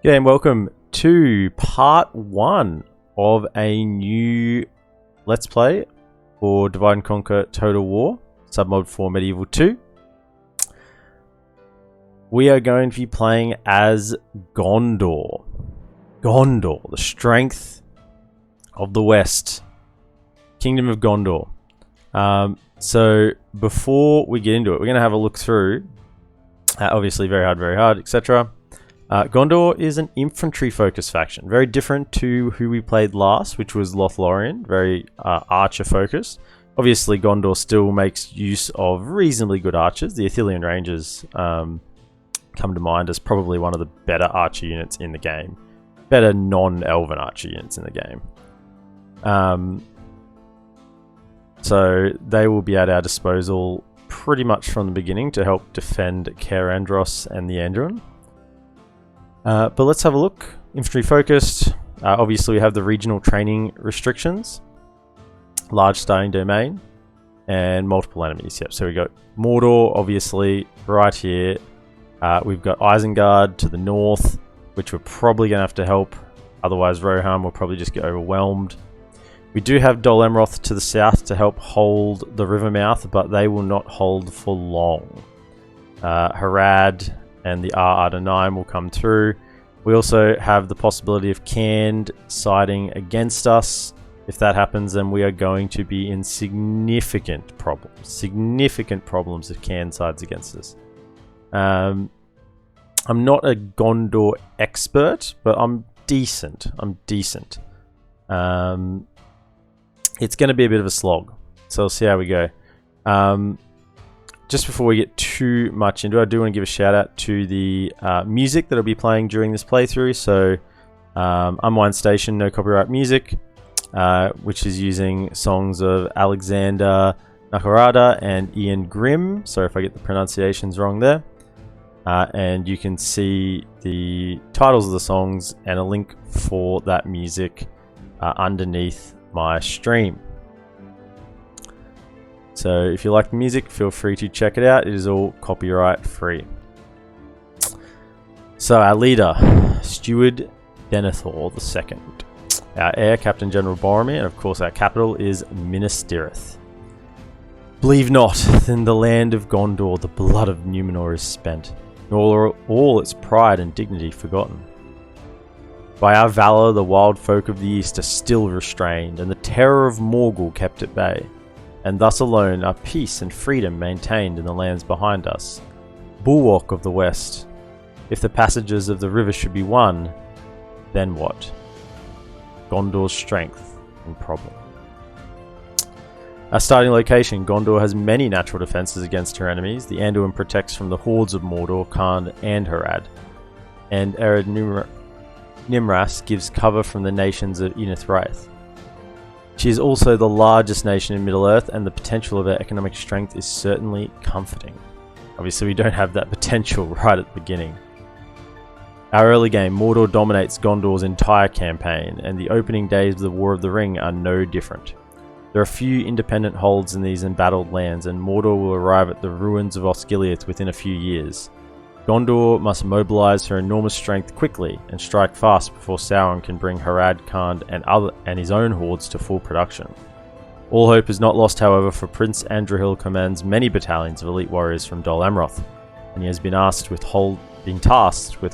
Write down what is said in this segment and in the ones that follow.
G'day and welcome to part 1 of a new Let's Play for Divide and Conquer Total War, submod for Medieval 2. We are going to be playing as Gondor. Gondor, the strength of the West. Kingdom of Gondor. So before we get into it, we're going to have a look through, obviously very hard, etc. Gondor is an infantry-focused faction, very different to who we played last, which was Lothlorien, very archer-focused. Obviously, Gondor still makes use of reasonably good archers. The Ithilien Rangers come to mind as probably one of the better archer units in the game. Better non-elven archer units in the game. So they will be at our disposal pretty much from the beginning to help defend Cair, Andros and the Andron. But let's have a look. Infantry focused. Obviously we have the regional training restrictions. Large starting domain. And multiple enemies. Yep, so we got Mordor, obviously, right here. We've got Isengard to the north, which we're probably going to have to help. Otherwise Rohan will probably just get overwhelmed. We do have Dol Amroth to the south to help hold the river mouth, but they will not hold for long. Harad and the Ar-Adonai will come through. We also have the possibility of Canned siding against us. If that happens, then we are going to be in significant problems. Significant problems if Canned sides against us. I'm not a Gondor expert, but I'm decent. It's going to be a bit of a slog, so we'll see how we go. Just before we get too much into it, I do want to give a shout out to the music that I'll be playing during this playthrough. So, Unwind Station, no copyright music, which is using songs of Alexander Nakarada and Ean Grimm. Sorry if I get the pronunciations wrong there. And you can see the titles of the songs and a link for that music underneath my stream. So if you like the music, feel free to check it out. It is all copyright free. So our leader, Steward Denethor II. Our heir, Captain General Boromir, and of course our capital is Minas Tirith. Believe not, in the land of Gondor the blood of Numenor is spent, nor are all its pride and dignity forgotten. By our valour the wild folk of the east are still restrained, and the terror of Morgul kept at bay. And thus alone are peace and freedom maintained in the lands behind us. Bulwark of the west. If the passages of the river should be won, then what? Gondor's strength and problem. Our starting location, Gondor has many natural defences against her enemies. The Anduin protects from the hordes of Mordor, Khan and Harad. And Ered Nimras gives cover from the nations of Enith Wraith. She is also the largest nation in Middle-earth, and the potential of her economic strength is certainly comforting. Obviously we don't have that potential right at the beginning. Our early game, Mordor dominates Gondor's entire campaign, and the opening days of the War of the Ring are no different. There are few independent holds in these embattled lands, and Mordor will arrive at the ruins of Osgiliath within a few years. Gondor must mobilise her enormous strength quickly and strike fast before Sauron can bring Harad, Khan and his own hordes to full production. All hope is not lost, however, for Prince Andrihil commands many battalions of elite warriors from Dol Amroth, and he has been tasked with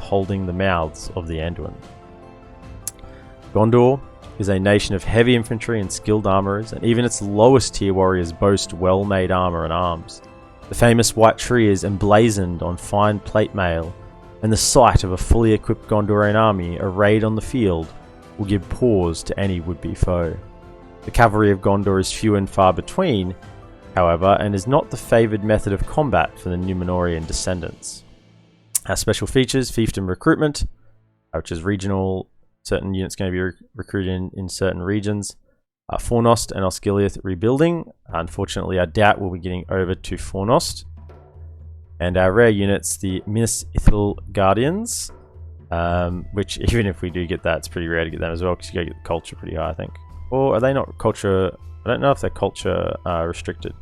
holding the mouths of the Anduin. Gondor is a nation of heavy infantry and skilled armourers, and even its lowest tier warriors boast well-made armour and arms. The famous white tree is emblazoned on fine plate mail, and the sight of a fully equipped Gondorian army arrayed on the field will give pause to any would-be foe. The cavalry of Gondor is few and far between, however, and is not the favoured method of combat for the Numenorian descendants. Our special features, fiefdom recruitment, which is regional, certain units going to be recruited in certain regions. Fornost and Osgiliath rebuilding. Unfortunately, I doubt we'll be getting over to Fornost. And our rare units, the Minas Ithil Guardians, which even if we do get that, it's pretty rare to get them as well because you gotta get the culture pretty high, I think. Or are they not culture? I don't know if they're culture restricted.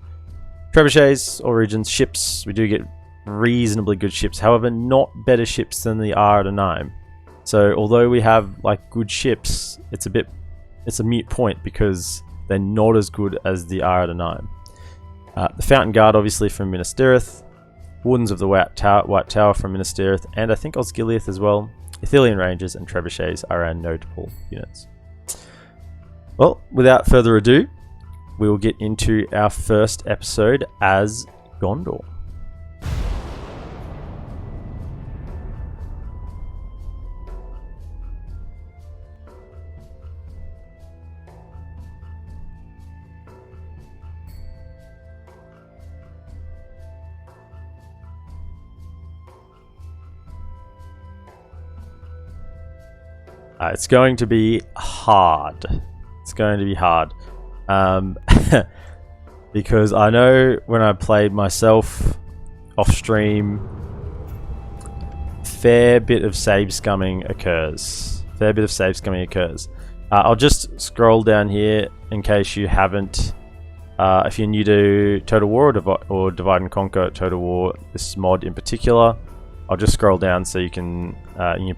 Trebuchets, all regions, ships. We do get reasonably good ships, however, not better ships than the Ar-Adonai. So although we have like good ships, it's a moot point because they're not as good as the Aradanaim. The Fountain Guard obviously from Minas Tirith, Wardens of the White Tower from Minas Tirith, and I think Osgiliath as well. Ithilien Rangers and Trebuchets are our notable units. Well, without further ado, we will get into our first episode as Gondor. It's going to be hard. It's going to be hard. Because I know when I played myself off stream, fair bit of save scumming occurs. I'll just scroll down here in case you haven't. If you're new to Total War or Divide and Conquer Total War, this mod in particular, I'll just scroll down so you can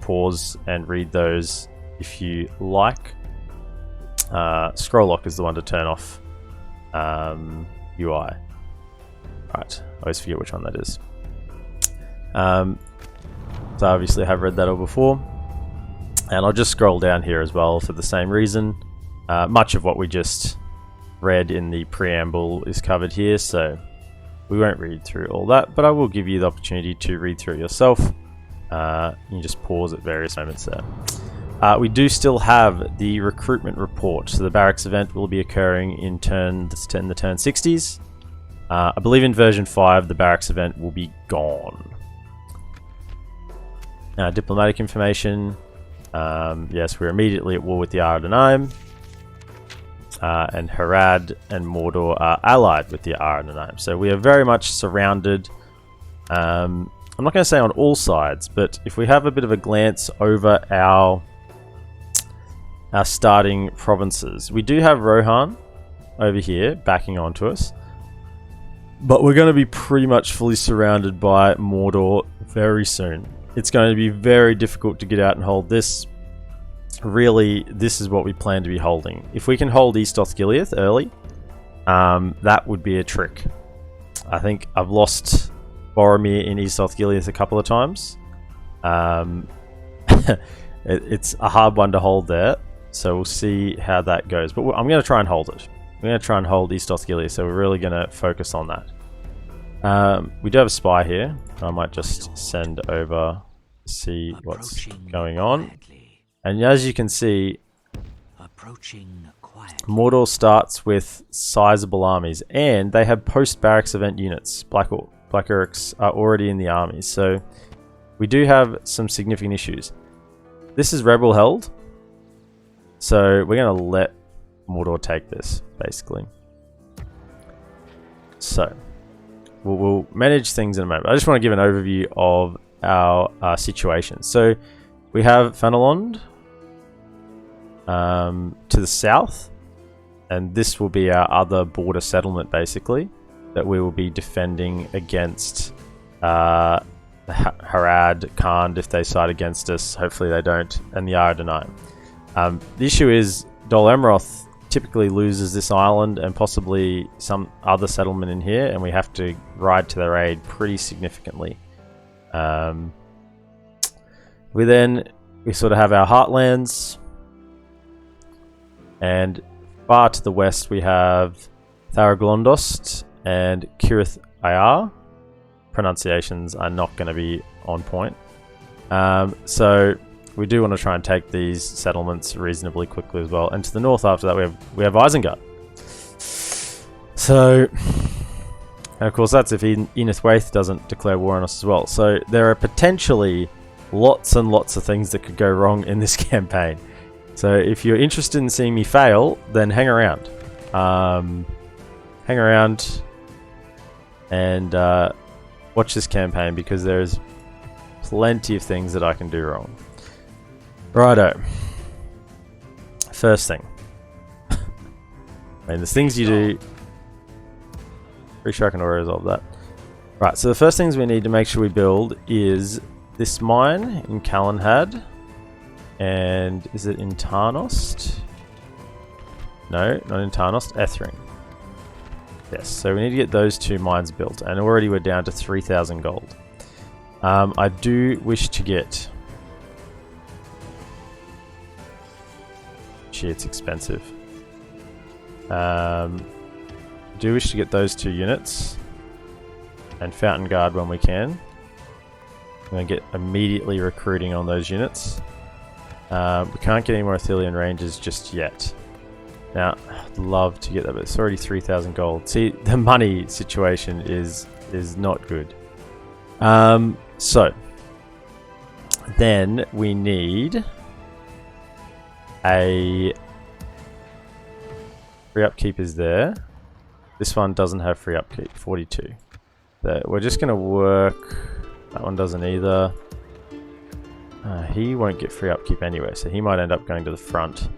pause and read those if you like. Scroll lock is the one to turn off UI. Right, I always forget which one that is. So obviously I have read that all before. And I'll just scroll down here as well for the same reason. Much of what we just read in the preamble is covered here, so we won't read through all that, but I will give you the opportunity to read through it yourself. You just pause at various moments there. We do still have the recruitment report, so the barracks event will be occurring in the turn 60s. I believe in version 5 the barracks event will be gone. Diplomatic information. Yes, we're immediately at war with the Aradanaim. And Harad and Mordor are allied with the Aradanaim. So we are very much surrounded. I'm not going to say on all sides, but if we have a bit of a glance over our starting provinces, we do have Rohan over here backing onto us, but we're going to be pretty much fully surrounded by Mordor very soon. It's going to be very difficult to get out and hold this. Really, this is what we plan to be holding. If we can hold East Osgiliath early, that would be a trick. I think I've lost Boromir in East Osgiliath a couple of times. It's a hard one to hold there, so we'll see how that goes. But I'm going to try and hold it. I'm going to try and hold East Osgiliath, so we're really going to focus on that. We do have a spy here. I might just send over to see what's going on. And as you can see, Mordor starts with sizable armies, and they have post-barracks event units. Black Orcs are already in the armies, so we do have some significant issues. This is rebel held, so we're going to let Mordor take this, basically. So, we'll manage things in a moment. I just want to give an overview of our situation. So, we have Fenelond to the south, and this will be our other border settlement, basically, that we will be defending against Harad, Khand if they side against us. Hopefully they don't, and the Aradanaim. The issue is Dol Amroth typically loses this island and possibly some other settlement in here, and we have to ride to their aid pretty significantly. We sort of have our heartlands, and far to the west we have Tharaglondost and Kirith Ayar. Pronunciations are not going to be on point. So we do want to try and take these settlements reasonably quickly as well. And to the north after that we have Isengard. So, and of course that's if Enith Waith doesn't declare war on us as well. So there are potentially lots and lots of things that could go wrong in this campaign. So if you're interested in seeing me fail, then hang around. Hang around and watch this campaign, because there's plenty of things that I can do wrong. Righto. First thing. And there's things you do. Pretty sure I can already resolve that. Right, so the first things we need to make sure we build is this mine in Calenhad. And is it in Tarnost? No, not in Tarnost. Ethring. Yes, so we need to get those 2 mines built, and already we're down to 3,000 gold. I do wish to get... Gee, it's expensive. Do wish to get those 2 units and Fountain Guard when we can. I'm going to get immediately recruiting on those units. We can't get any more Athelian Rangers just yet. Now, I'd love to get that, but it's already 3,000 gold. See, the money situation is not good. So, then we need a free upkeep is there. This one doesn't have free upkeep, 42. So we're just going to work. That one doesn't either. He won't get free upkeep anyway, so he might end up going to the front.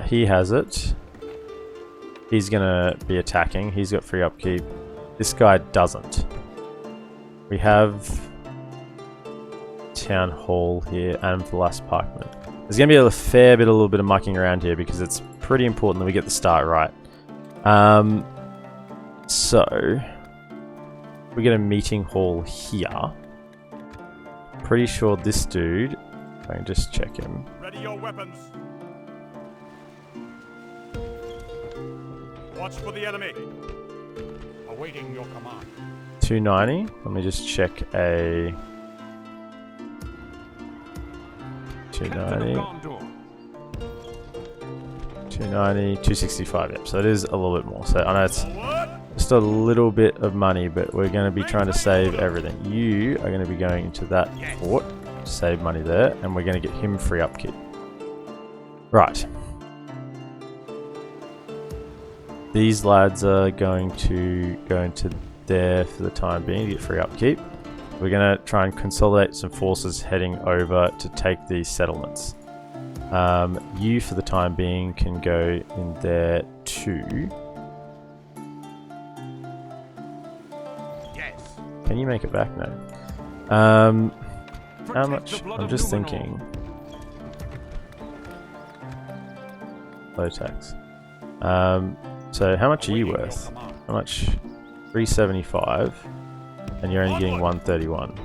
He has it. He's going to be attacking. He's got free upkeep. This guy doesn't. We have Town Hall here and Velas Parkman. There's going to be a little bit of mucking around here because it's pretty important that we get the start right. So we get a meeting hall here. Pretty sure this dude, I can just check him. Ready your weapons. Watch for the enemy. Awaiting your command. 290. Let me just check a 290. 290, 265. Yep. So it is a little bit more. So I know it's just a little bit of money, but we're going to be trying to save everything. You are going to be going into that fort, save money there, and we're going to get him free upkeep. Right. These lads are going to go into there for the time being to get free upkeep. We're going to try and consolidate some forces heading over to take these settlements. You, for the time being, can go in there too. Yes. Can you make it back? No. How much? I'm just thinking. Low tax. So how much are you worth? How much? 375, and you're only getting 131.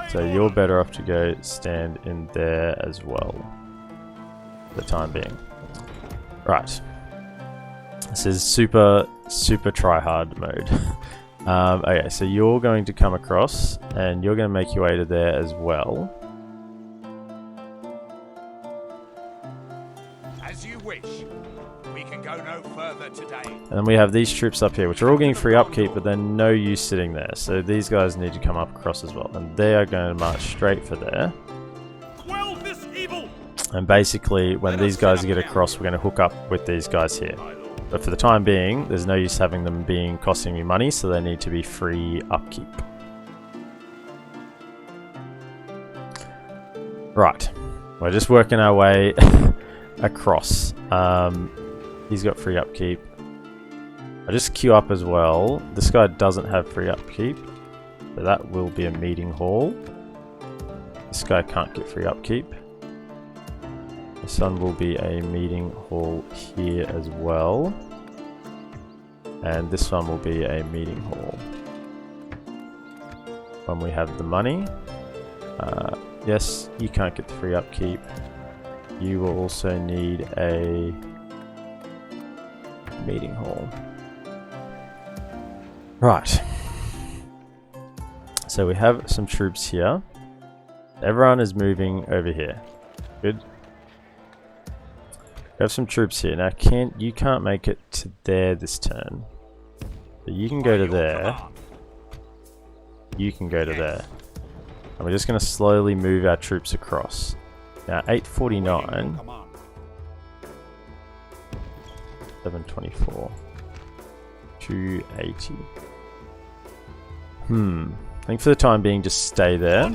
So you're better off to go stand in there as well. For the time being. Right. This is super try hard mode. Okay, so you're going to come across and you're going to make your way to there as well. As you wish. We can go no further today. And then we have these troops up here, which are all getting free upkeep, but they're no use sitting there. So these guys need to come up across as well. And they are going to march straight for there. Quell this evil. And basically, when these guys get across, we're going to hook up with these guys here. But for the time being, there's no use having them costing me money, so they need to be free upkeep. Right. We're just working our way across. He's got free upkeep. I just queue up as well. This guy doesn't have free upkeep, so that will be a meeting hall. This guy can't get free upkeep. This one will be a meeting hall here as well. And this one will be a meeting hall. When we have the money. Yes, you can't get the free upkeep. You will also need a meeting hall. Right. So we have some troops here. Everyone is moving over here. Good. We have some troops here. Now you can't make it to there this turn. But you can go to there. You can go to there. And we're just going to slowly move our troops across. Now 849. 724. 280. I think for the time being just stay there.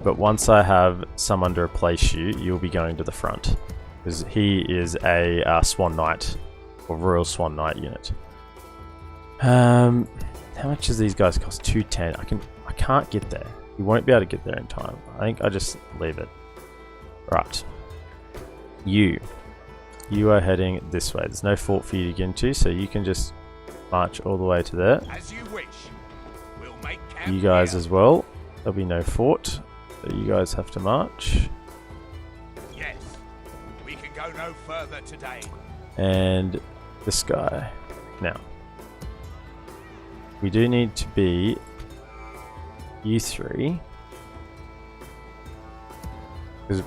But once I have someone to replace you, you'll be going to the front. Because he is a Swan Knight, or Royal Swan Knight unit. How much does these guys cost? 210. I can't get there. You won't be able to get there in time. I think I just leave it. Right. You are heading this way. There's no fort for you to get into, so you can just march all the way to there. As you wish. We'll make camp You guys here. as well. There'll be no fort, so you guys have to march. Yes. We can go no further today. And this guy. Now, we do need to be you three, because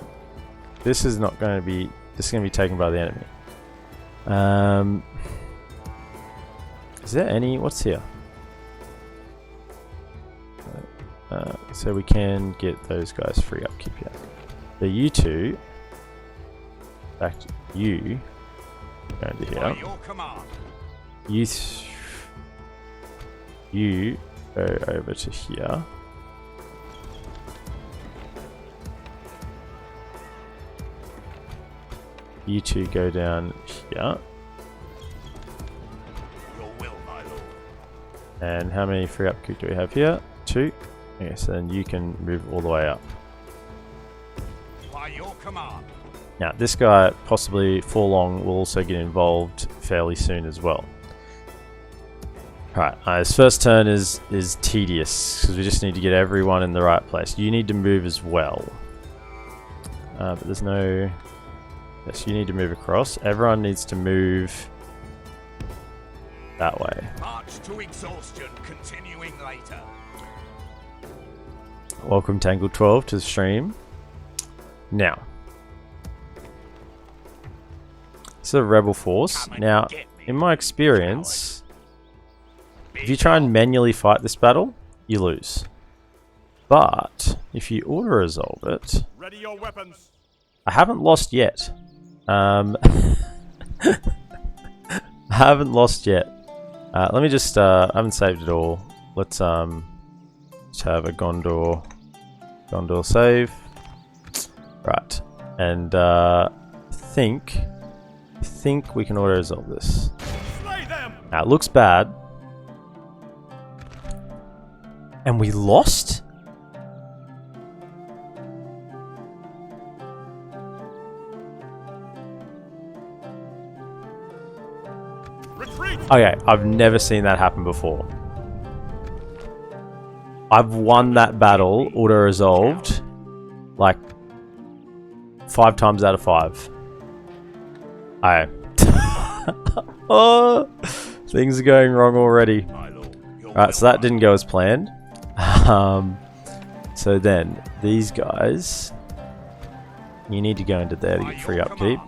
this is not going to be. This is going to be taken by the enemy. Is there any? What's here? So we can get those guys free upkeep here. So you two. In fact, you go into By here. your command. You go over to here. You two go down here. Your will, my lord. And how many free upkeep do we have here? 2. Okay, so then you can move all the way up. By your command. Now, this guy, possibly for long, will also get involved fairly soon as well. Alright, his first turn is tedious, because we just need to get everyone in the right place. You need to move as well. But there's no... Yes, you need to move across. Everyone needs to move that way. March to exhaustion, continuing later. Welcome Tangled 12 to the stream. Now, this is a rebel force. Now, in my experience, if you try and manually fight this battle, you lose. But if you auto-resolve it, Ready your weapons. I haven't lost yet. I haven't lost yet. Let me just, I haven't saved it all. Let's just have a Gondor save. Right. And think we can auto resolve this. Slay them. Now it looks bad. And we lost? Retreat. Okay, I've never seen that happen before. I've won that battle, auto-resolved, like 5 times out of 5. Oh, things are going wrong already. Alright, so that didn't go as planned. So then, these guys, you need to go into there to get free upkeep.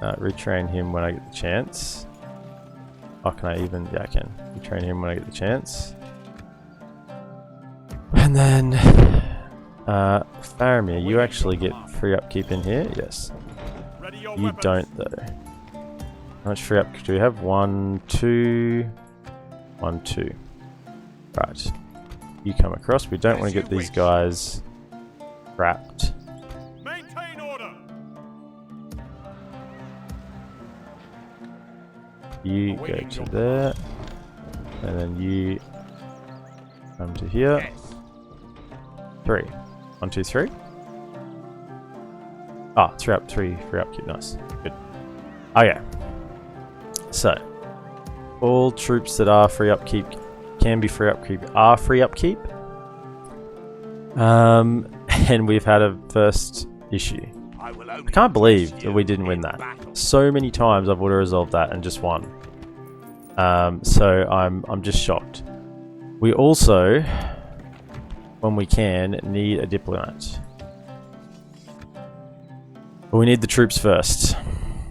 Retrain him when I get the chance. Oh, can I even? Yeah, I can. Retrain him when I get the chance. And then, Faramir, you actually get free upkeep in here? Yes. You don't, though. How much free upkeep do we have? 1, 2... 1, 2. Right. You come across. We don't want to get these guys trapped. Maintain order. You go to there, and then you come to here. Yes. 3. 1, 2, 3. Ah, 3 free upkeep. Nice. Good. Okay. So, all troops that are free upkeep can be free upkeep are free upkeep. And we've had a first issue. I I can't believe that we didn't win that. So many times I've auto-resolved that and just won. So I'm just shocked. We also, when we can, need a diplomat. But we need the troops first.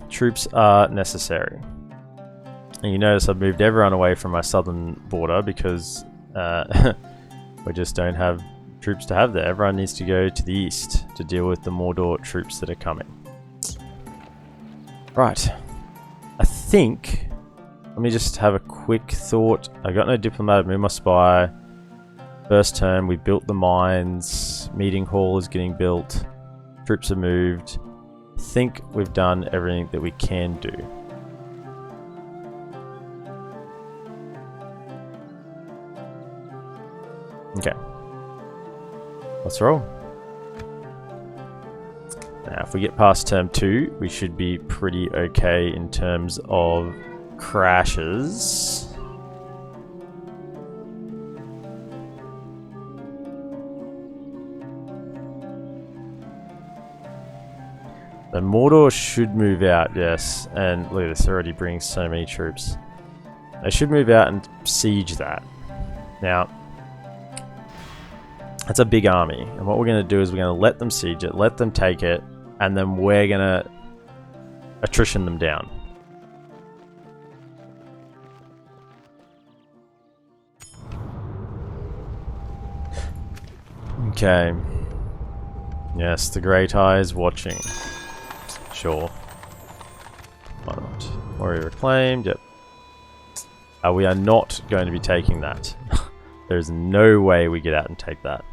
Troops are necessary. And you notice I've moved everyone away from my southern border because we just don't have troops to have there. Everyone needs to go to the east to deal with the Mordor troops that are coming. Right. I think... Let me just have a quick thought. I got no diplomat, I've moved my spy. First turn, we built the mines. Meeting hall is getting built. Troops are moved. I think we've done everything that we can do. Okay. Let's roll. Now, if we get past term 2, we should be pretty okay in terms of crashes. The Mordor should move out, yes. And look at this, already brings so many troops. They should move out and siege that. Now, that's a big army. And what we're going to do is we're going to let them siege it, let them take it, and then we're going to attrition them down. Okay. Yes, the Great Eye is watching. Sure. Why not? Warrior reclaimed, yep. We are not going to be taking that. There's no way we get out and take that.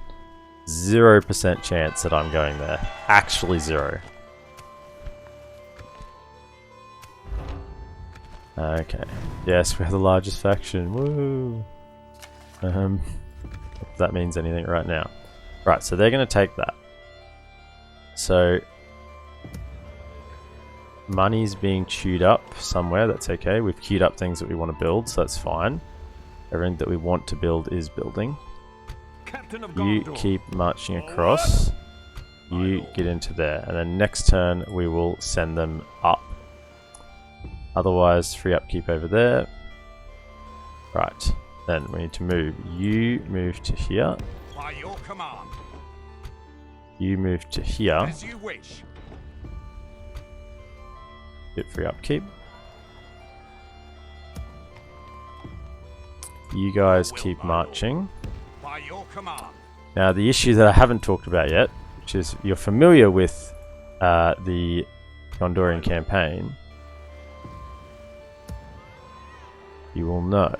0% chance that I'm going there. Actually 0. Okay. Yes, we have the largest faction. Woo! If that means anything right now. Right, so they're going to take that. So money's being queued up somewhere, that's okay. We've queued up things that we want to build, so that's fine. Everything that we want to build is building. You keep marching across. You get into there. And then next turn we will send them up. Otherwise, free upkeep over there. Right. Then we need to move. You move to here. By your command. You move to here. As you wish. Get free upkeep. You guys keep marching. By your command. Now the issue that I haven't talked about yet, which is you're familiar with the Gondorian campaign, you will know,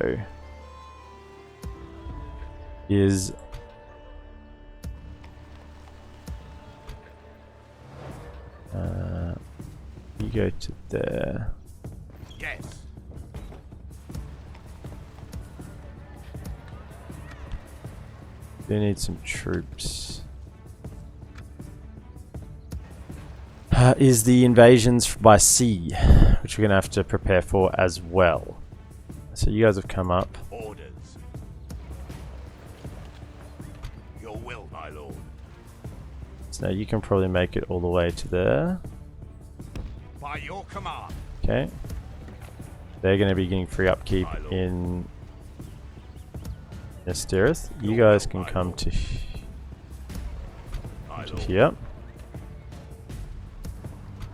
is you go to there. Yes. We need some troops. Is the invasions by sea, which we're going to have to prepare for as well. So you guys have come up. Orders. Your will, my lord. So now you can probably make it all the way to there. By your command. Okay. They're going to be getting free upkeep in Nestirith. You guys can come to here.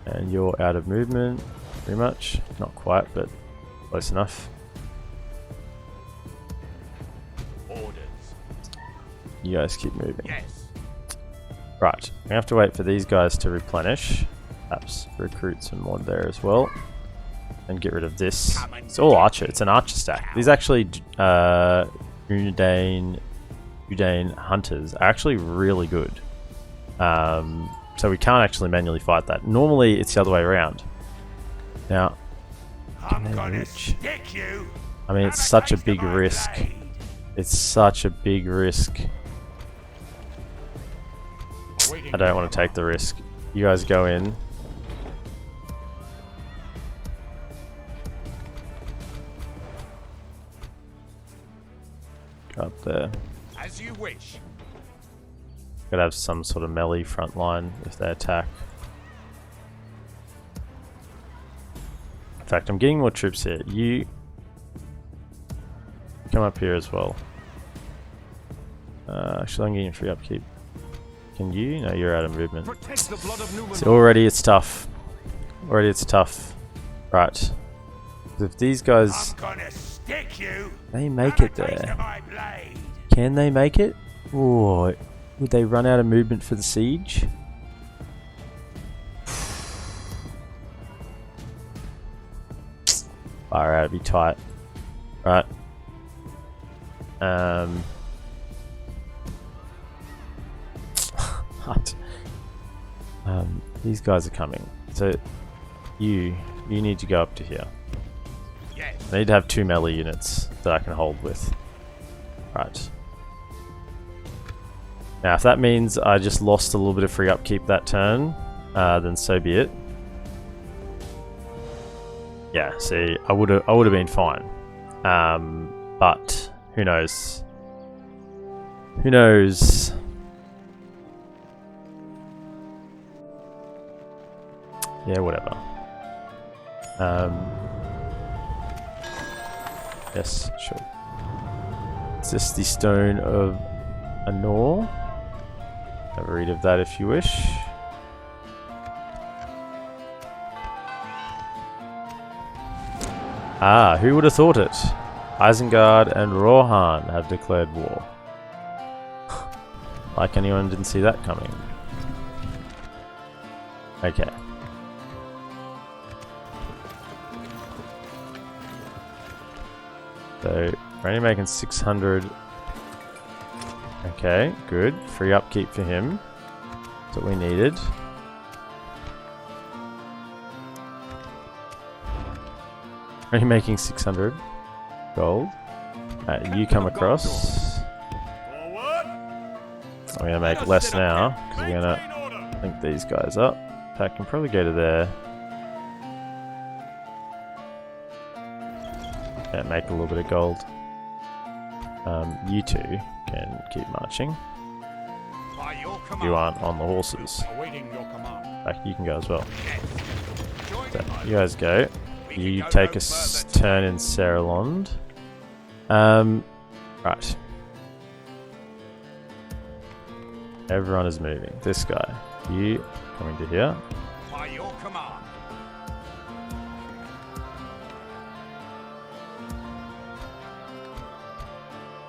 And you're out of movement, pretty much. Not quite, but close enough. Orders. You guys keep moving. Yes. Right, we have to wait for these guys to replenish. Perhaps recruit some more there as well. And get rid of this. It's all archer, it's an archer stack. These actually Udane hunters are actually really good. So we can't actually manually fight that. Normally it's the other way around. Now, I'm gonna stick you. I mean, it's such a big risk. It's such a big risk. I don't want to take the risk. You guys go in. Go up there. As you wish. Gotta have some sort of melee front line if they attack. In fact, I'm getting more troops here. You come up here as well. Actually, I'm getting free upkeep. Can you? No, you're out of movement. So already it's tough. Already it's tough. Right. If these guys... They make it there. Can they make it? Or would they run out of movement for the siege? Alright, it'd be tight. Right. These guys are coming. So you need to go up to here. Yes. I need to have 2 melee units that I can hold with. Right. Now if that means I just lost a little bit of free upkeep that turn, then so be it. Yeah, see, I would have been fine. But who knows? Who knows? Yeah, whatever. Yes, sure. Is this the Stone of Anor? Have a read of that if you wish. Ah, who would have thought it? Isengard and Rohan have declared war. Like anyone didn't see that coming. Okay. So, we're only making 600. Okay, good. Free upkeep for him. That's what we needed. Only making 600 gold. You come across. I'm going to make less now, because we're going to link these guys up. I can probably go to there. Yeah, make a little bit of gold. You two can keep marching. You aren't on the horses. You can go as well. So, you guys go. You take a turn in Seralond. Right. Everyone is moving. This guy. You coming to here. By your command.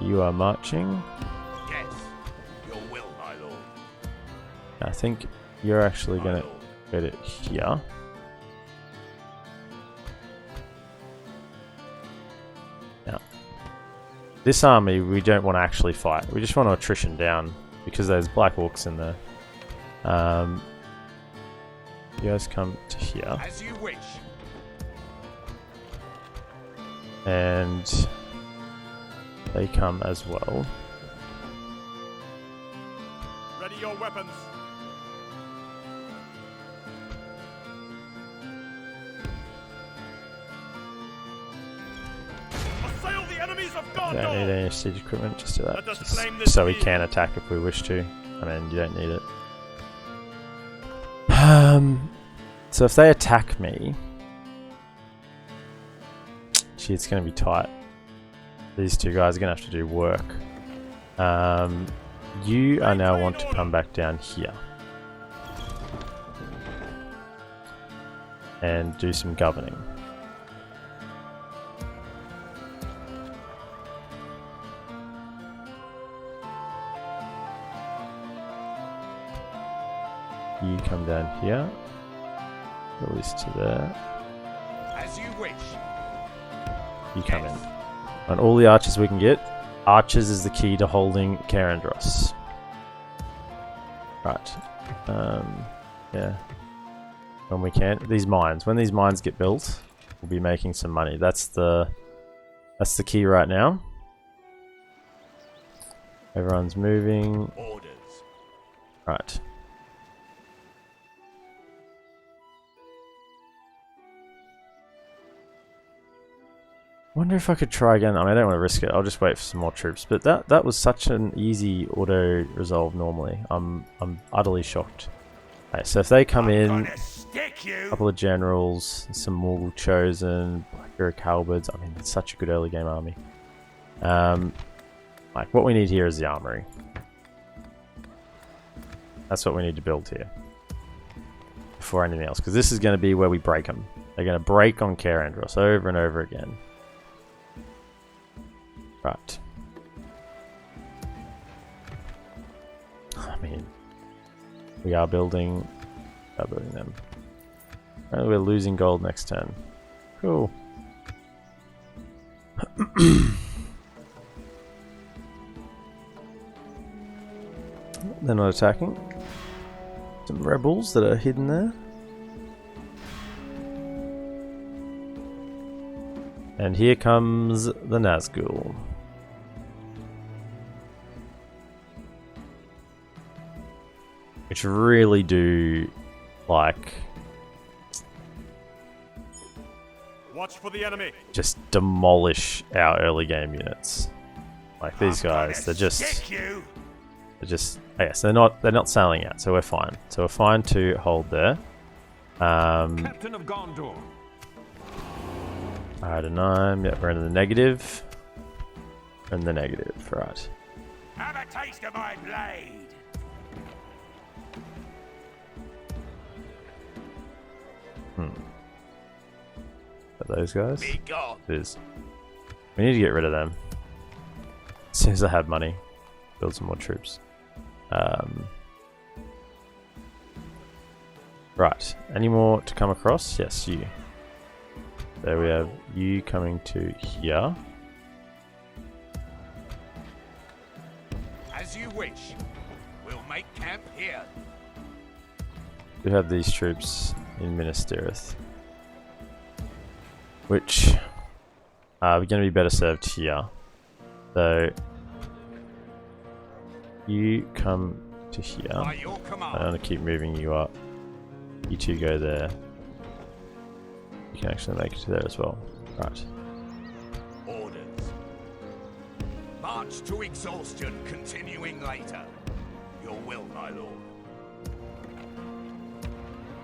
You are marching. Yes, your will, my lord. I think you're actually going to go to here. Now, this army we don't want to actually fight. We just want to attrition down because there's Black Orcs in there. You guys come to here. As you wish. And they come as well. Ready your weapons. Assail the enemies of Gondor. Don't need any siege equipment, just do that. Let us Just claim this so we field. can attack if we wish to. I mean, you don't need it. So if they attack me, gee, it's going to be tight. These two guys are going to have to do work. You are now want to come back down here and do some governing. You come down here, release to there. As you wish. You come in. On all the archers we can get, archers is the key to holding Cair Andros. Right. Yeah. When we can. When these mines get built, we'll be making some money. That's the key right now. Everyone's moving. Orders. Right. Wonder if I could try again. I mean, I don't want to risk it. I'll just wait for some more troops. But that was such an easy auto resolve normally. I'm utterly shocked. Right, so if they come in, a couple of generals, some Morgul chosen, Black halberds. I mean, it's such a good early game army. Like what we need here is the armory. That's what we need to build here before anything else, because this is going to be where we break them. They're going to break on Cair Andros over and over again. Right. I mean, we are building them. And we're losing gold next turn. Cool. They're not attacking. Some rebels that are hidden there. And here comes the Nazgul. Which really do like Watch for the enemy. just demolish our early game units. Like these guys, they're just yes, they're not sailing out, so we're fine. So we're fine to hold there. Captain of Gondor. Alright, a 9. Yep, we're in the negative. And the negative, right. Have a taste of my blade. Are those guys? Be gone. It is. We need to get rid of them. As soon as I have money, build some more troops. Right. Any more to come across? Yes, you. There we have you coming to here. As you wish. We'll make camp here. We have these troops in Minas Tirith, which are going to be better served here. So you come to here. By your command. I'm going to keep moving you up. You two go there. You can actually make it to there as well. Right. Orders. March to exhaustion, continuing later. Your will, my lord.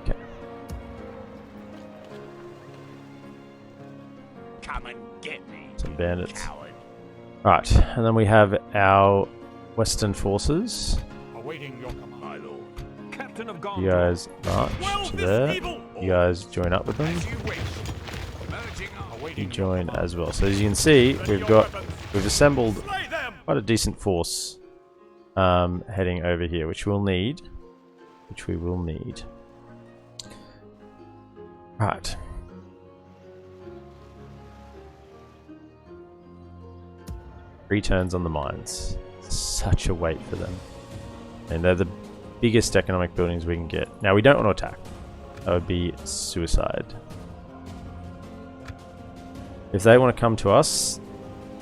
Okay. Come and get me, Some bandits. coward. Right, and then we have our Western forces. Awaiting your command. My lord. Captain of Gondor. You guys march to there. You guys join up with them. As you wish. Emerging on. You join as well. So as you can see, we've assembled quite a decent force heading over here, which we'll need. Right. Three turns on the mines. Such a wait for them. And they're the biggest economic buildings we can get. Now we don't want to attack. That would be suicide. If they want to come to us,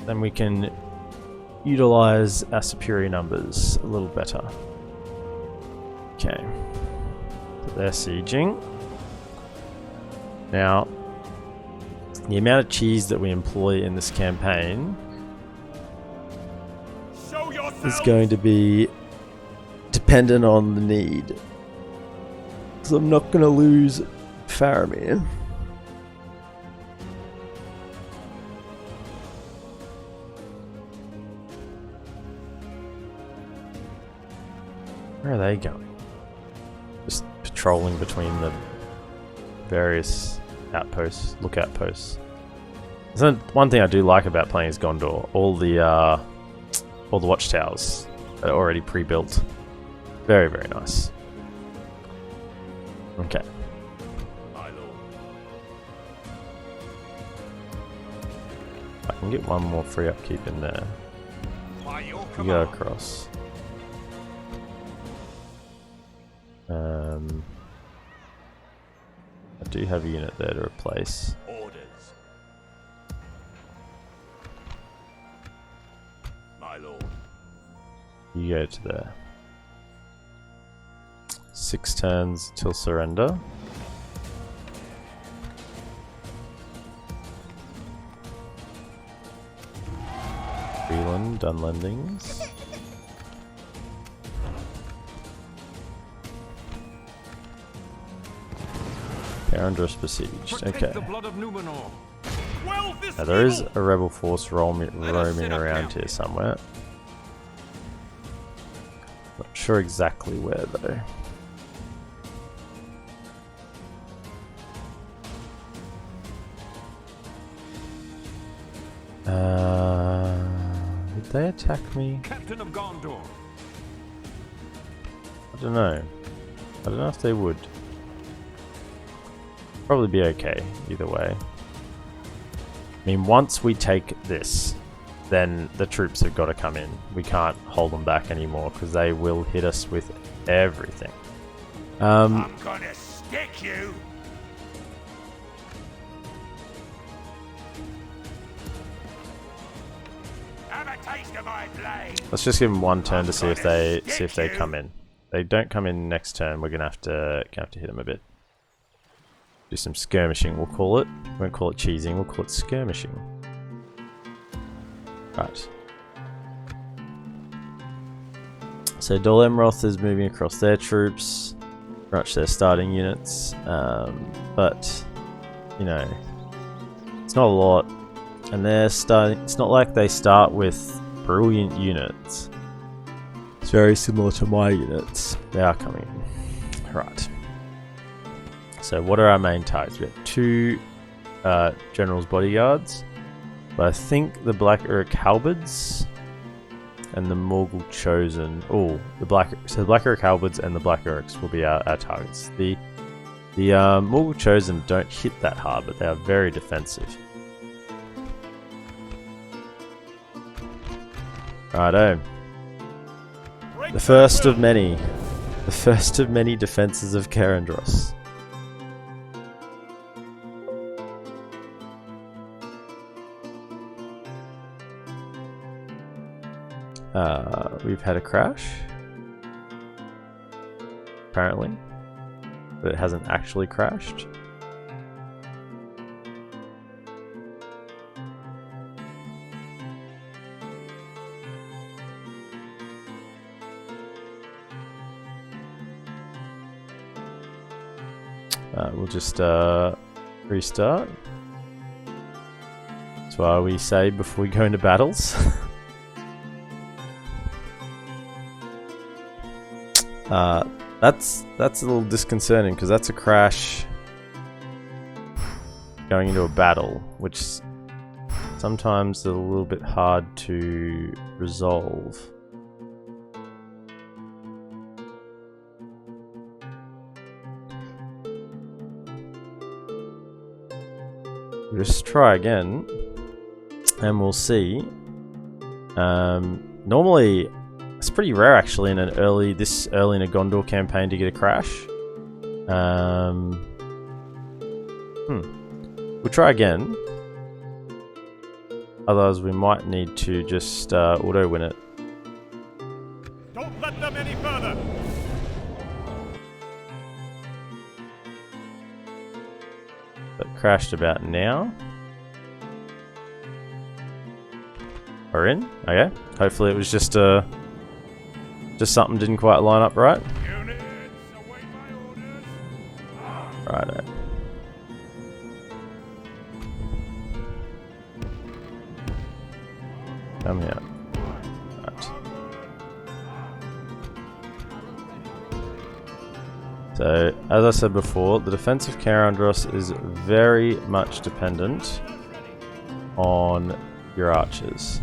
then we can utilize our superior numbers a little better. Okay. So they're sieging. Now, the amount of cheese that we employ in this campaign is going to be dependent on the need. So I'm not going to lose Faramir. Where are they going? Just patrolling between the various outposts, lookout posts. So one thing I do like about playing as Gondor, all the watchtowers are already pre-built. Very, very nice. Okay. My lord. I can get one more free upkeep in there. By your You command. go across. I do have a unit there to replace. Orders. My lord. You go to there. 6 turns till surrender. Freeland, done lendings. Andros besieged. Okay. The blood of Numenor. Now there is a rebel force roaming around here somewhere. Not sure exactly where though. Did they attack me? Captain of Gondor. I don't know. I don't know if they would. Probably be okay either way. I mean, once we take this, then the troops have got to come in. We can't hold them back anymore because they will hit us with everything. I'm gonna stick you. Have a taste of my blade. Let's just give them one turn to see if they come in. they don't come in next turn, we're gonna have to hit them a bit. Do some skirmishing, we'll call it. We won't call it cheesing, we'll call it skirmishing. Right. So Dol Amroth is moving across their troops, pretty much their starting units, but you know, it's not a lot, and they're starting. It's not like they start with brilliant units. It's very similar to my units. They are coming in. Right. So what are our main targets? We have 2 General's Bodyguards, but I think the Black Uruk Halberds and the Morgul Chosen. Oh, the Black Uruk Halberds and the Black Uruks will be our targets. The Morgul Chosen don't hit that hard, but they are very defensive. Righto. The first of many. The first of many defenses of Cair Andros. We've had a crash. Apparently. But it hasn't actually crashed. We'll just restart. That's why we save before we go into battles. That's a little disconcerting because that's a crash going into a battle, which sometimes is a little bit hard to resolve. We'll just try again and we'll see. Normally it's pretty rare actually in this early in a Gondor campaign to get a crash. We'll try again. Otherwise we might need to just auto win it. Don't let them any further. But crashed about now. We're in. Okay. Hopefully it was just something didn't quite line up right. Units, await my orders. Righto. Come here. Right. So, as I said before, the defense of Cair Andros is very much dependent on your archers.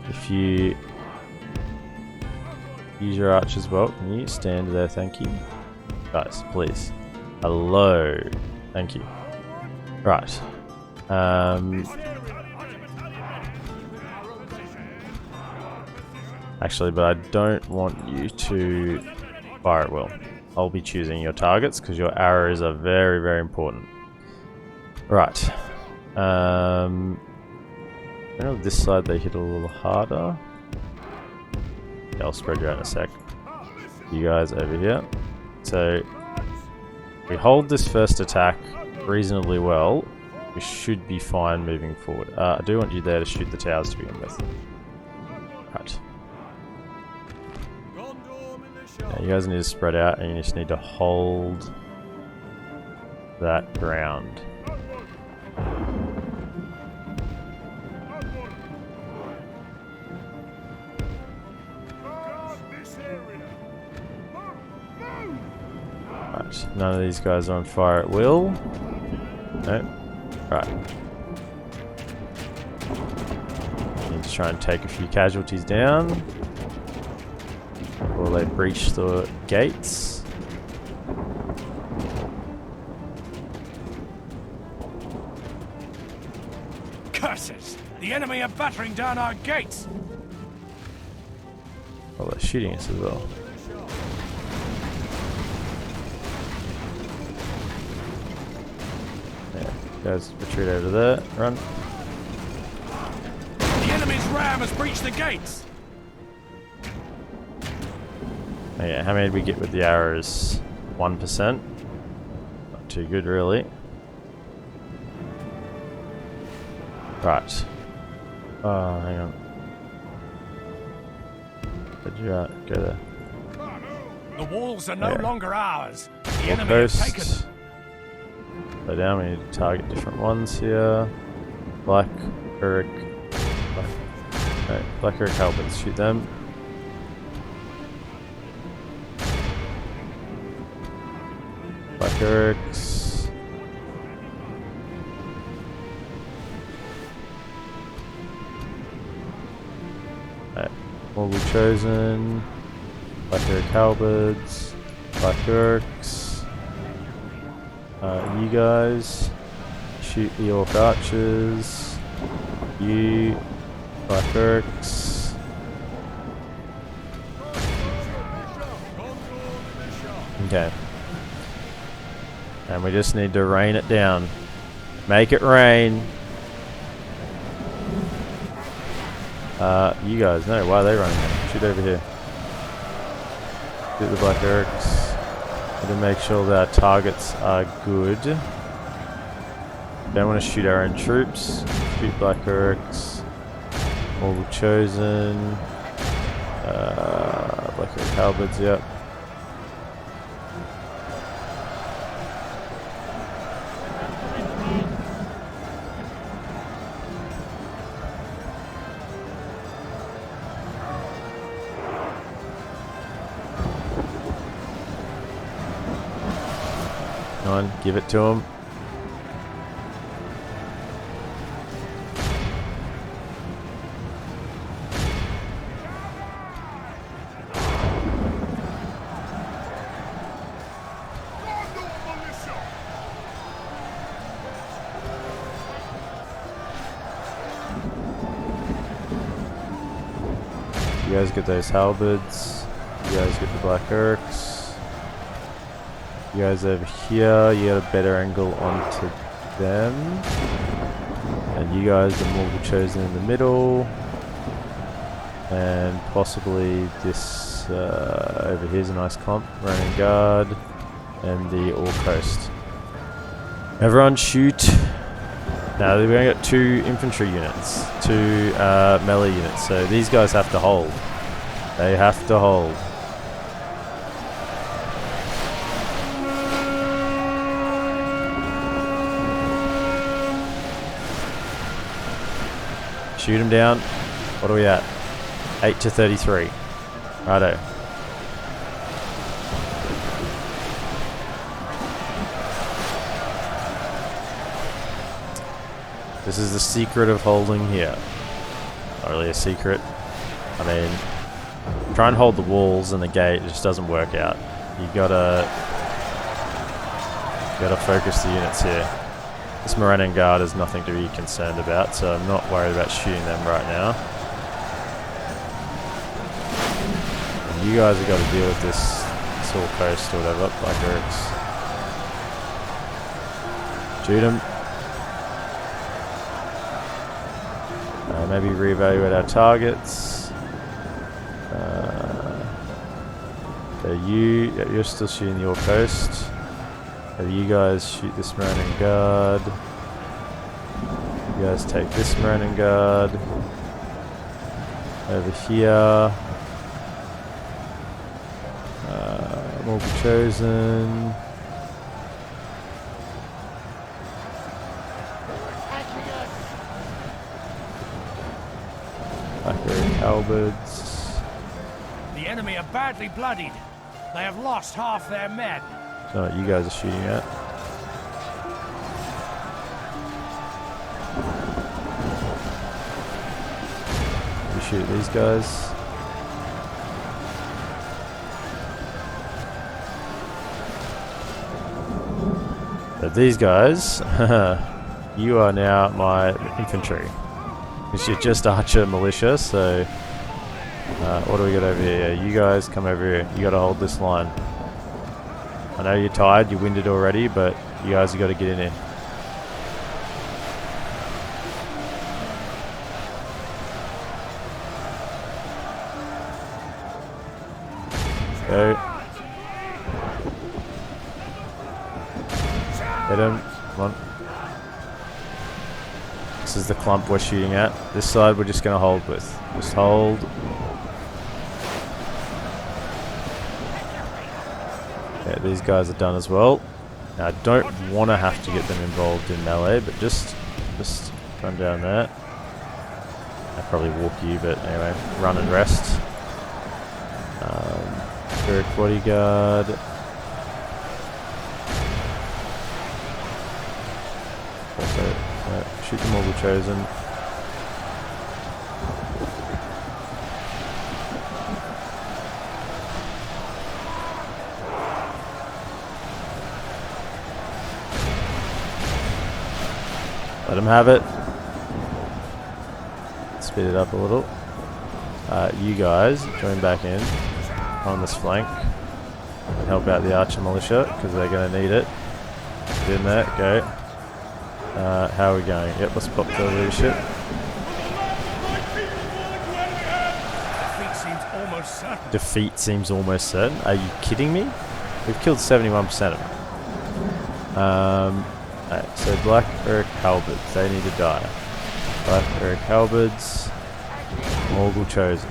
If you use your archers well, can you stand there? Thank you. Guys, please. Hello. Thank you. Right. Actually, but I don't want you to fire at will. I'll be choosing your targets because your arrows are very, very important. Right. I know this side they hit a little harder. Yeah, I'll spread you out in a sec. You guys over here. So, we hold this first attack reasonably well. We should be fine moving forward. I do want you there to shoot the towers to begin with. Right. Yeah, you guys need to spread out and you just need to hold that ground. Right, none of these guys are on fire at will. No. Right. Need to try and take a few casualties down before they breach the gates. Curses! The enemy are battering down our gates! Oh, they're shooting us as well. Yeah, guys, retreat over there. Run. The enemy's ram has breached the gates! Oh yeah, how many did we get with the arrows? 1%. Not too good, really. Right. Oh, hang on. Where'd you go there? The walls are no longer ours. The Wall enemy have taken coast. them. Slow down, we need to target different ones here. Black Uruk. Black Uruk halberds, shoot them. Black Uruks. Alright, Mortal Chosen. Black Uruk halberds. Black Uruks. You guys shoot the Orc archers. You Black Uruks. Okay. And we just need to rain it down. Make it rain. You guys, no, why are they running? Shoot over here. Shoot the Black Uruks. To make sure that our targets are good. Don't want to shoot our own troops. Shoot Black Uruks. All the chosen. Black Uruk halberds, yep. Come on, give it to him. You guys get those halberds. You guys get the Black Uruks. You guys over here, you got a better angle onto them. And you guys, the Mortal Chosen in the middle. And possibly this over here's a nice clump. Ronin Guard. And the Orc Coast. Everyone shoot. Now we've only got 2 infantry units. 2 melee units. So these guys have to hold. They have to hold. Shoot him down. What are we at? 8 to 33. Righto. This is the secret of holding here. Not really a secret. I mean, try and hold the walls and the gate, it just doesn't work out. You gotta focus the units here. This Morannan Guard is nothing to be concerned about, so I'm not worried about shooting them right now. And you guys have got to deal with this Soul Coast or whatever, Black Uruks. Shoot them. Maybe reevaluate our targets. So you're still shooting the Orc Coast. You guys shoot this Morannan Guard. You guys take this Morannan Guard. Over here. Mortal Chosen. Black Uruk halberds. The enemy are badly bloodied. They have lost half their men. So what you guys are shooting at. You shoot at these guys. But these guys, you are now my infantry. Because you're just archer militia, so what do we got over here? You guys come over here. You got to hold this line. I know you're tired, you're winded already, but you guys have got to get in here. Go. Hit him. Come on. This is the clump we're shooting at. This side we're just going to hold with. Just hold. Yeah, these guys are done as well. Now I don't want to have to get them involved in melee, but just run down there. I'll probably walk you, but anyway, run and rest. Spirit bodyguard. Also, shoot them all the chosen. Let him have it. Speed it up a little. You guys join back in on this flank and help out the archer militia because they're going to need it. Get in there, go. How are we going? Yep, let's pop the leadership. Defeat seems almost certain. Are you kidding me? We've killed 71% of them. Alright, so Black Eric Halberds, they need to die. Black Eric Halberds, Morgul chosen.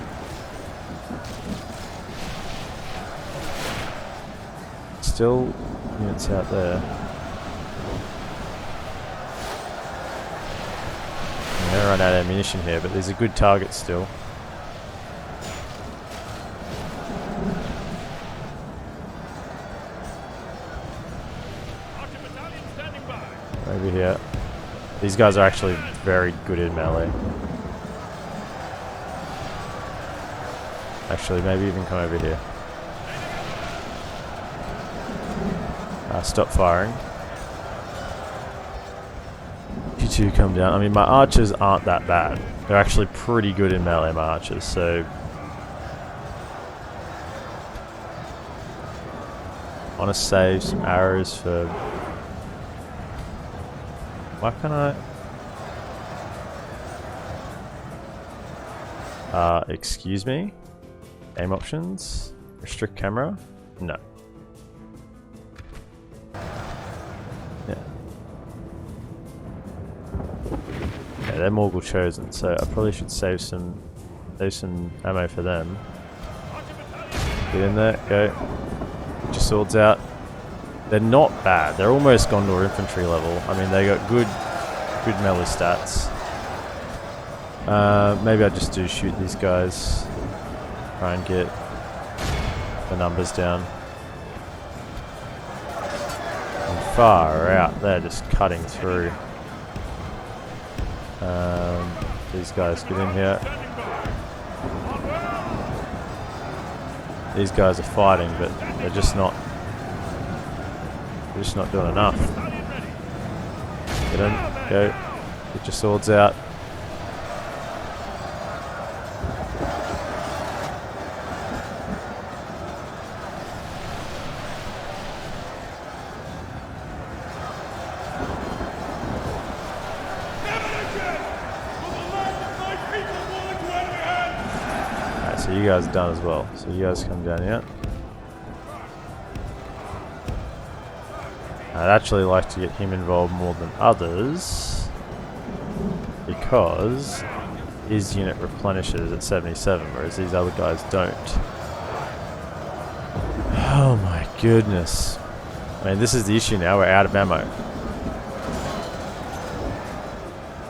Still units out there. I'm going to run out of ammunition here, but there's a good target still. Over here. These guys are actually very good in melee. Actually, maybe even come over here. Stop firing. You two come down. I mean, my archers aren't that bad. They're actually pretty good in melee, my archers, so... I want to save some arrows for... Why can't I... excuse me? Aim options? Restrict camera? No. Yeah. Yeah, they're Morgul chosen, so I probably should save some ammo for them. Get in there, go. Get your swords out. They're not bad. They're almost Gondor infantry level. I mean, they got good melee stats. Maybe I just do shoot these guys. Try and get the numbers down. And far out, they're just cutting through. These guys get in here. These guys are fighting, but they're just not doing enough. Get in, go. Get your swords out. Alright, so you guys are done as well. So you guys come down here. I'd actually like to get him involved more than others because his unit replenishes at 77, whereas these other guys don't. Oh my goodness. I mean, this is the issue now, we're out of ammo.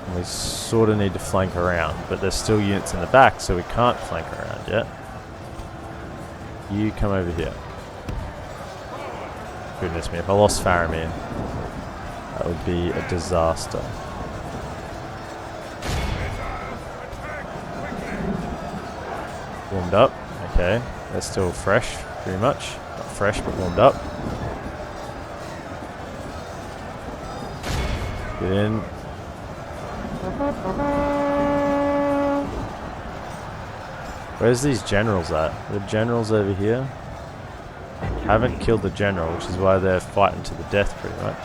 And we sort of need to flank around, but there's still units in the back, so we can't flank around yet. You come over here. Goodness me, if I lost Faramir, that would be a disaster. Warmed up, okay. They're still fresh, pretty much. Not fresh, but warmed up. Get in. Where's these generals at? The generals over here? Haven't killed the general, which is why they're fighting to the death pretty much.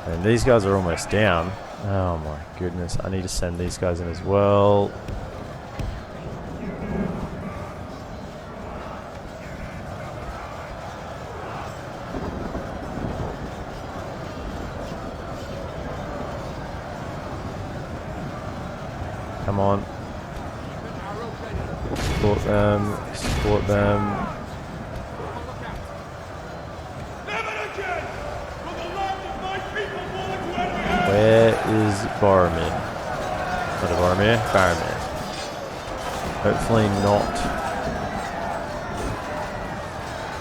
And these guys are almost down. Oh my goodness, I need to send these guys in as well. Come on. Support them. Support them. Where is Boromir? Not a Boromir, Faramir. Hopefully not.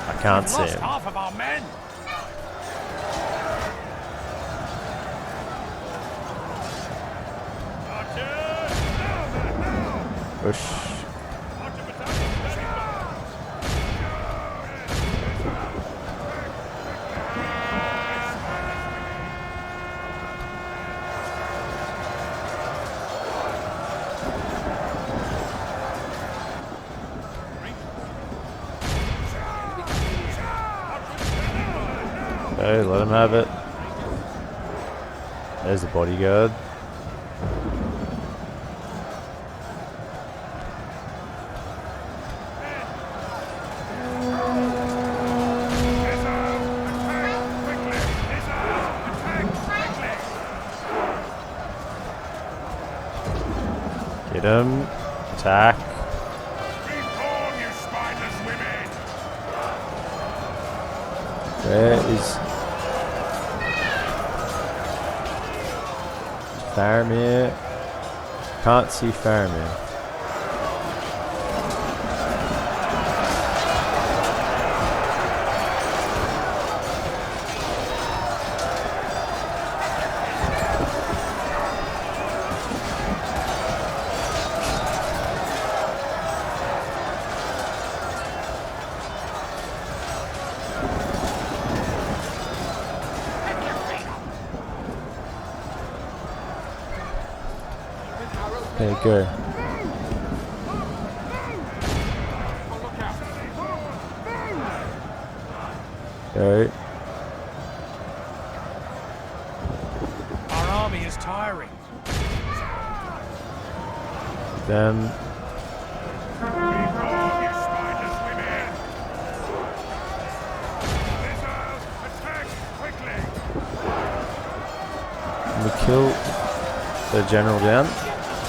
I can't see him. Half of our men. Push. Okay, let him have it. There's the bodyguard. Get him. Attack. Where is Faramir? Can't see Faramir. There you go. Go. Our army is tiring. Them. Can we kill the general down?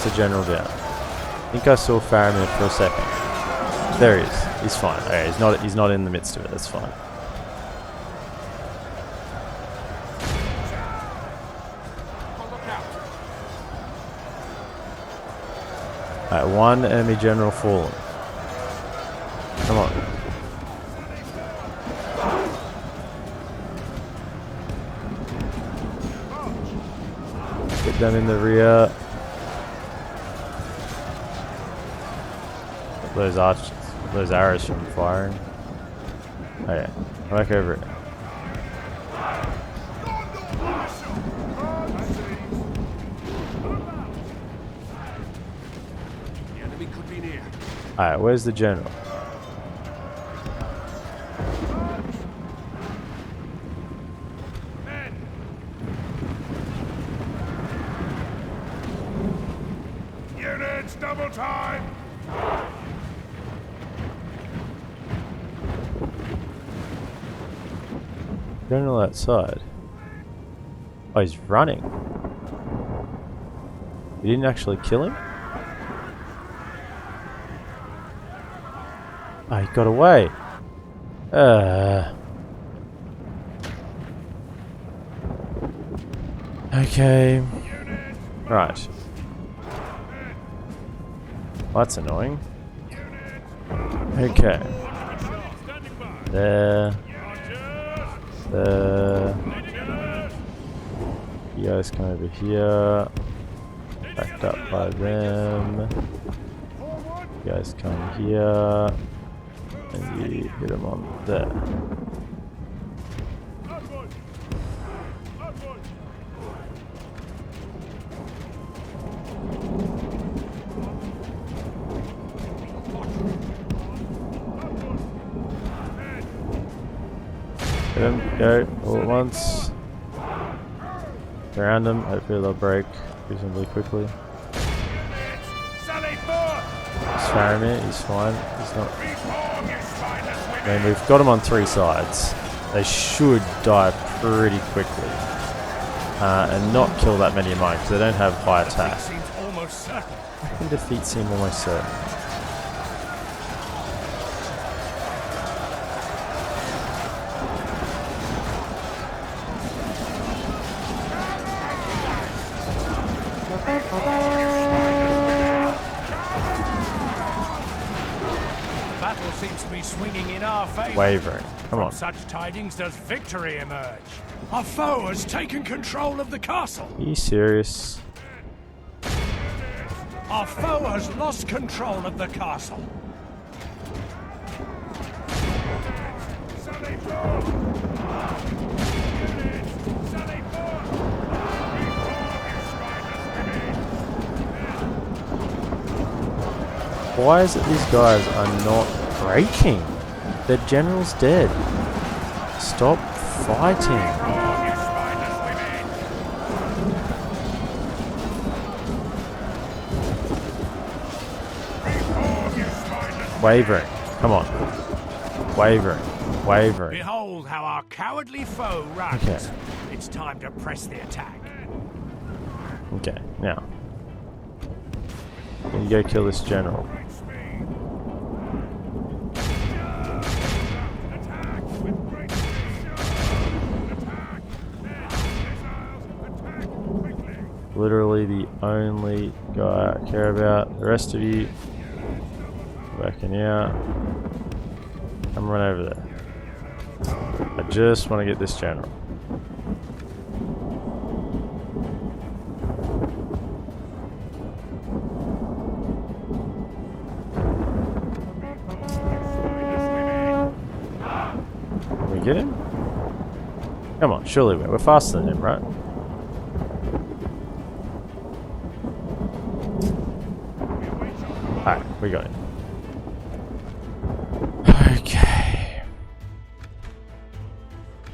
It's a general down. I think I saw Faramir for a second. There he is. He's fine. Okay, he's not in the midst of it. That's fine. Alright, one enemy general fallen. Come on. Get them in the rear. Those arrows from firing. Okay, back over it. Alright, where's the general? Units, double time! General outside. Oh, he's running. You didn't actually kill him? Oh, he got away. Okay. Right. Well, that's annoying. Okay. There. You guys come over here. Backed up by them. You guys come here. And you hit them on there. Hit them, go, all at once. Around them, hopefully they'll break reasonably quickly. It's Faramir, he's fine. He's not. I mean, we've got them on three sides. They should die pretty quickly. And not kill that many of mine because they don't have high attack. Seems almost certain. I can defeat seem almost certain. Battle seems to be swinging in our favor. Wavering. Come on. From such tidings does victory emerge. Our foe has taken control of the castle. Are you serious? Our foe has lost control of the castle. Why is it these guys are not breaking? Their general's dead. Stop fighting. Wavering. Come on. Wavering. Wavering. Behold how our cowardly foe runs. Okay. It's time to press the attack. Okay, now. You go kill this general. Literally the only guy I care about. The rest of you, back in here. Come run over there. I just want to get this general. Can we get him? Come on, surely we're faster than him, right? Alright, we got him. Okay.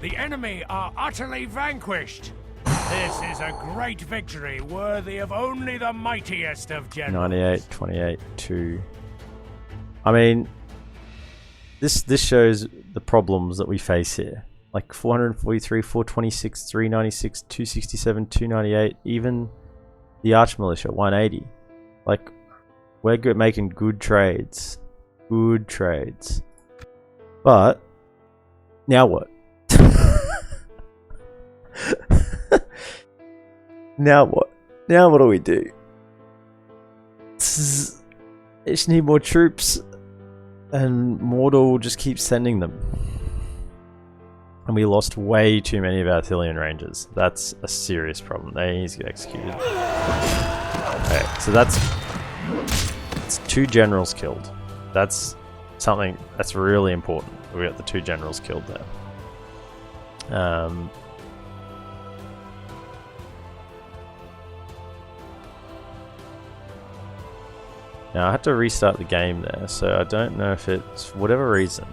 The enemy are utterly vanquished. This is a great victory worthy of only the mightiest of generals. 98, 28, 2. I mean, this shows the problems that we face here. Like 443, 426, 396, 267, 298, even the Arch Militia, 180. Like, we're good, making good trades. Good trades. But, now what? Now what? Now what do we do? I just need more troops. And Mordor will just keep sending them. And we lost way too many of our Arthurian Rangers. That's a serious problem. They need to get executed. Okay, so that's 2 generals killed. That's something that's really important. We got the 2 generals killed there. Now I had to restart the game there, so I don't know if it's for whatever reason.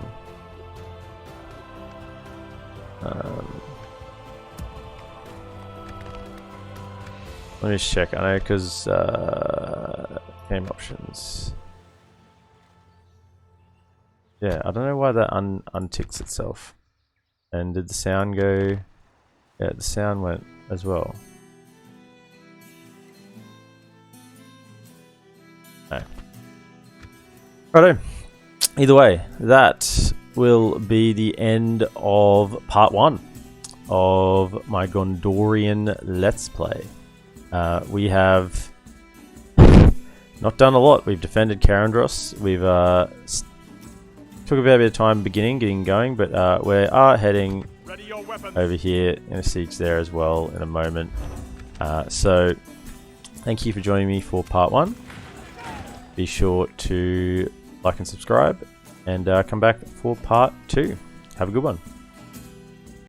Let me just check. I know because game options. Yeah, I don't know why that unticks itself. And did the sound go? Yeah, the sound went as well. No. Righto. Either way, that will be the end of part 1 of my Gondorian Let's Play. We have not done a lot. We've defended Cair Andros. We've took a bit of time beginning, getting going, but we are heading over here in a siege there as well in a moment. So thank you for joining me for part 1. Be sure to like and subscribe, and come back for part 2. Have a good one.